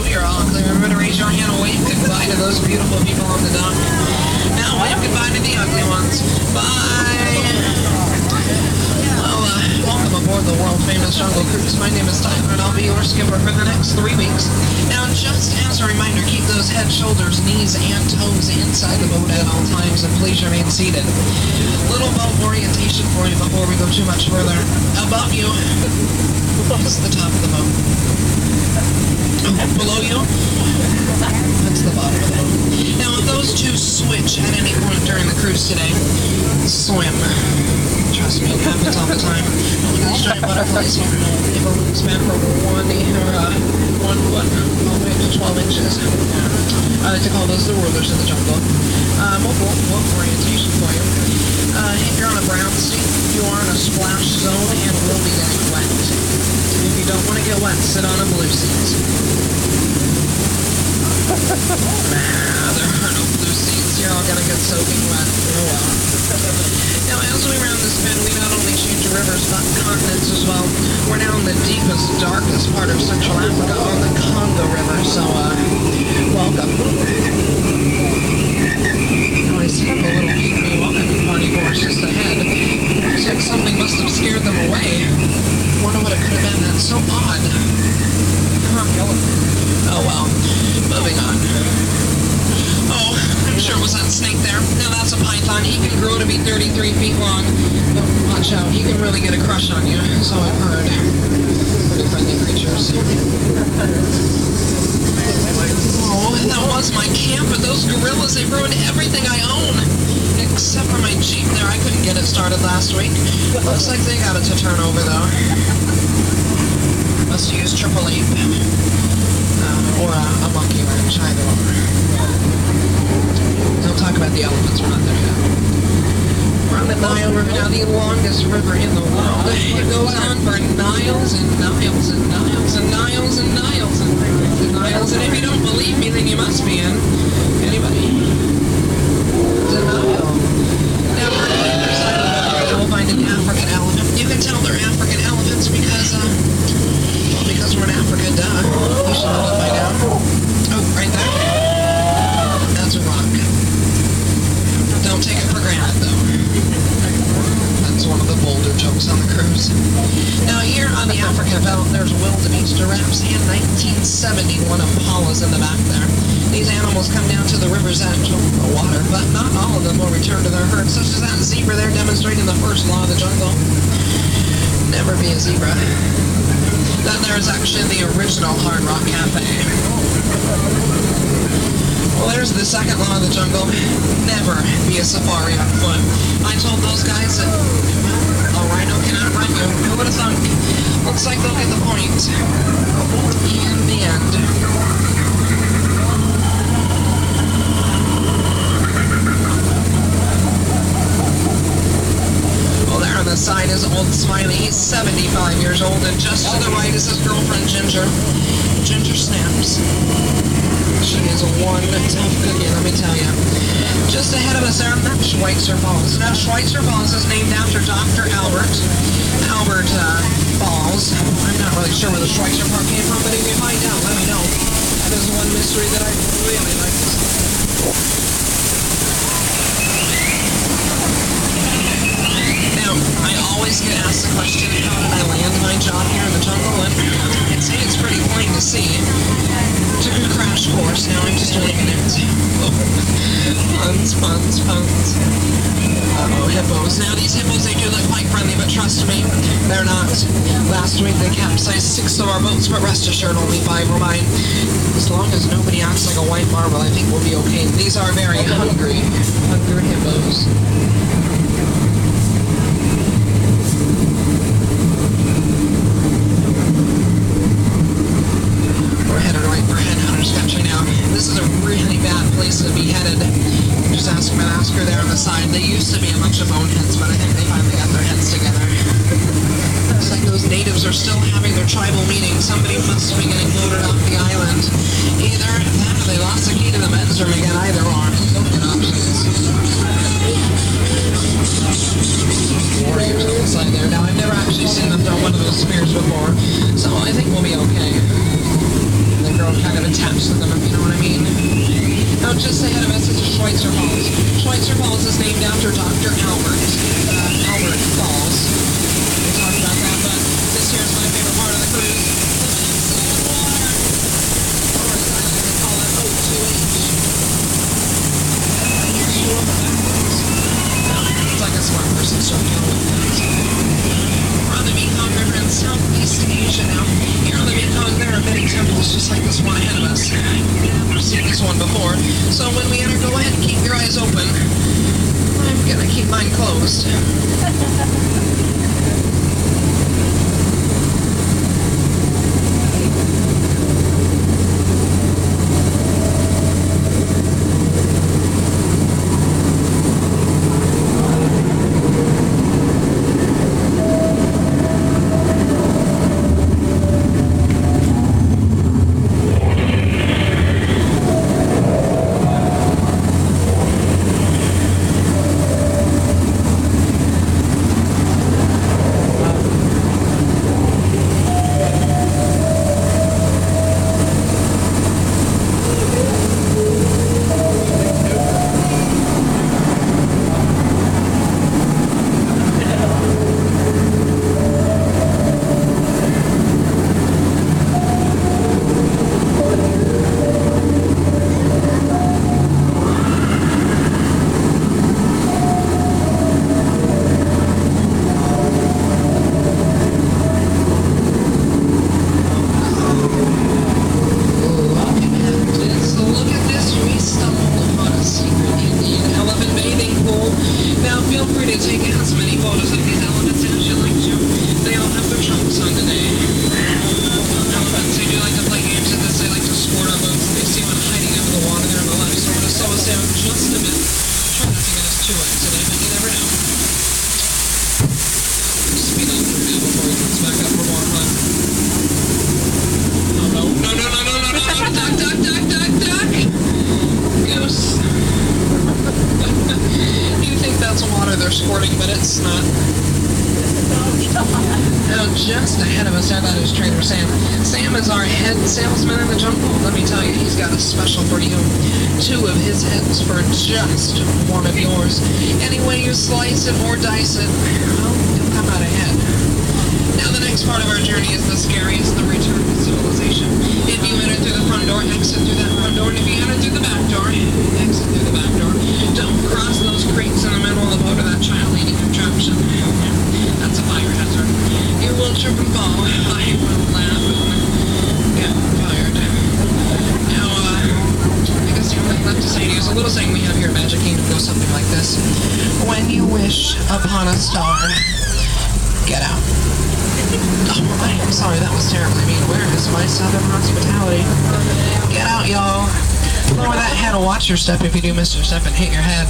we are all clear. Everybody raise your hand and wave goodbye to those beautiful people on the dock. Now wave goodbye to the ugly ones. Bye! Well, welcome aboard the world-famous Jungle Cruise. My name is Tyler, and I'll be your skipper for the next 3 weeks. Now, just as a reminder, keep those head, shoulders, knees, and toes inside the boat at all times, and please remain seated. Little boat orientation for you before we go too much further. Above you is the top of the boat. Below you, that's the bottom of the boat. Now, if those two switch at any point during the cruise today, swim. Trust me, it happens all the time. Look at these giant butterflies here. They have a wingspan from 1 foot all the way up to 12 inches. I like to call those the rulers of the jungle. What orientation for you. If you're on a brown seat, you are in a splash zone and will be getting wet. If you don't want to get wet, sit on a blue seat. There are no blue seats. You're all gonna get soaking wet. Oh well. Now, as we round this bend, we not only change rivers, but continents as well. We're now in the deepest, darkest part of Central Africa on the Congo River, so, welcome. Now, I set up a little pygmy welcoming party for us just ahead. Looks like something must have scared them away. Wonder what it could have been. That's so odd. Oh, well. Moving on. Oh, I'm sure it was that snake there. Now that's a python. He can grow to be 33 feet long. But watch out, he can really get a crush on you, so I've heard. Pretty friendly creatures. Oh, that was my camp, but those gorillas, they ruined everything I own. Except for my Jeep there. I couldn't get it started last week. Looks like they got it to turn over, though. Must use triple ape. Or a monkey wrench, either or. Don't talk about the elephants, we're not there yet. We're on the Nile River now, the longest river in the world. It goes on for miles and miles and miles and miles and miles and miles. And if you don't believe me, then you must be in. Anybody? Denial. Now, on the other side of the river, you'll find an African elephant. You can tell they're African elephants because we're in Africa, duh. You should know that by now. Oh, right there. That's a rock. Don't take it for granted, though. That's one of the bolder jokes on the cruise. Now, here on the African belt, there's wildebeest, giraffes, and 1971 impalas in the back there. These animals come down to the river's edge of the water, but not all of them will return to their herds, such as that zebra there demonstrating the first law of the jungle. Never be a zebra. That there is actually the original Hard Rock Cafe. Well, there's the second law of the jungle. Never be a safari on foot. I told those guys that a rhino cannot run you. Who would have thunk? Looks like they'll get the point. In the end. On the side is old Smiley. He's 75 years old, and just to the right is his girlfriend, Ginger. Ginger Snaps. She is one tough cookie, let me tell you. Just ahead of us there, Schweitzer Falls. Now, Schweitzer Falls is named after Dr. Albert Falls. I'm not really sure where the Schweitzer part came from, but if you find out, let me know. That is one mystery that I really like to see. I always get asked the question, how did I land my job here in the jungle? And I'd say it's pretty plain to see. Took a crash course, now I'm just winging it. Puns. Uh-oh, hippos. Now these hippos, they do look quite friendly, but trust me, they're not. Last week they capsized 6 of our boats, but rest assured only 5 were mine. As long as nobody acts like a white marble, I think we'll be okay. These are very hungry hippos. We're heading Hunter's Country now. This is a really bad place to be headed. Just ask Madasker there on the side. They used to be a bunch of boneheads, but I think they finally got their heads together. Looks like those natives are still having their tribal meeting. Somebody must be getting voted off the island. Either that or they lost the key to the men's room again. Either or. Good options. Warriors on the side there. Now, I've never actually seen them throw one of those spears before, so I think we'll be okay. They grow kind of attached to them, if you know what I mean. Now, just ahead of us is Schweitzer Falls. Schweitzer Falls is named after Dr. Albert Falls. We talked about that, but this here is my favorite part of the cruise. The water. Or as I like to call it, O2H. It's like a smart person joking with that. We're on the Mekong River in Southeast Asia now. Here on the Mekong, there are many temples just like this one ahead of us. We've seen this one before. So when we enter, go ahead and keep your eyes open. I'm gonna keep mine closed. Squirting, but it's not. Now, just ahead of us, that is Trader Sam. Sam is our head salesman in the jungle. Let me tell you, he's got a special for you. 2 of his heads for just 1 of yours. Any way you slice it or dice it, well, you'll come out ahead. Now, the next part of our journey is the scariest, the return to civilization. If you enter through the front door, exit through that front door, and if you enter through the back door, exit through the back door. Don't cross those creeks in the middle of the boat or that child-eating contraption. That's a fire hazard. You will trip and fall. I will laugh and get fired. Now, I guess the only thing left to say to you is a little saying we have here at Magic Kingdom goes something like this. When you wish upon a star, get out. Oh, I am sorry, that was terribly mean. Where is my southern hospitality? Get out, y'all. Lower that head and watch your step if you do miss your step and hit your head.